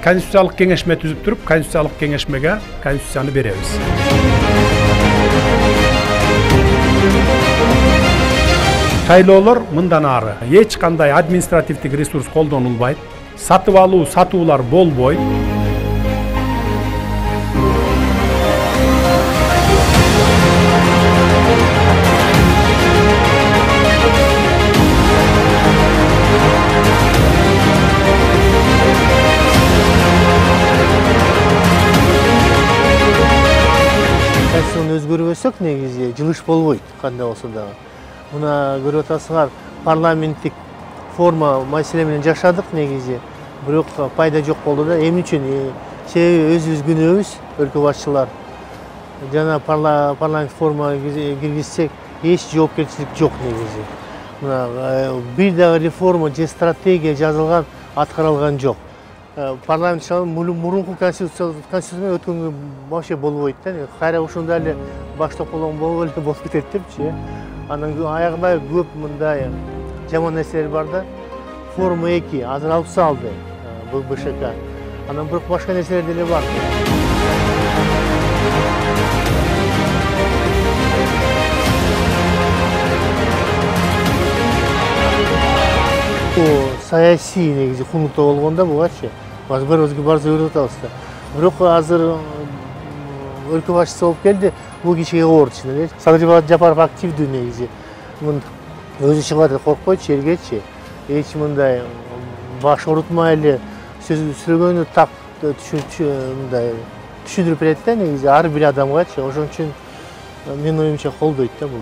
конституциялык кеңешме түзүп туруп, конституциялык кеңешмеге конституцияны беребиз. Шайлоолор мындан ары эч кандай административдик ресурс колдонулбайт, сатып алуу, сатуулар болбойт. Конституцияны өзгөрбөсөк негизи жылыш болбойт, кандай болсо дагы. Мына көрүп атасыңар, парламенттик форма маселе менен жашадык негизи. Бирок пайда жок болду да. Эмне үчүн? Себеби өзүбүз күнөөбүз, өлкө башчылар. Жана парламент форма киргизсек, эч жоопкерчилик жок негизи. Мына бир дагы реформа же стратегия жазылган, аткарылган жок. Парламент мурунку конституция өткөнгө вообще болбойт да. Кайра ушундай эле баштап болуп кетет депчи. Анан аягында көп мындай жаман нерселер бар да. Форма 2 азыр алып салды БШК. Анан бирок башка нерселер деле бар. Саясий негизи кулдукта болгондо бугачы баарыбызга көрүп атабыз да. Бирок азыр өлкө башчысы болуп келди, бул кишиге оорчу эле. Садыр Жапаров активдүү негизи. Өзү чыгып атат, коркпойчу элгечи. Эч мындай баш орутмай эле сүргөнү так түшүндүрүп берет да негизи ар бир адамгачы. Ошон үчүн менин оюмча колдойт да бул.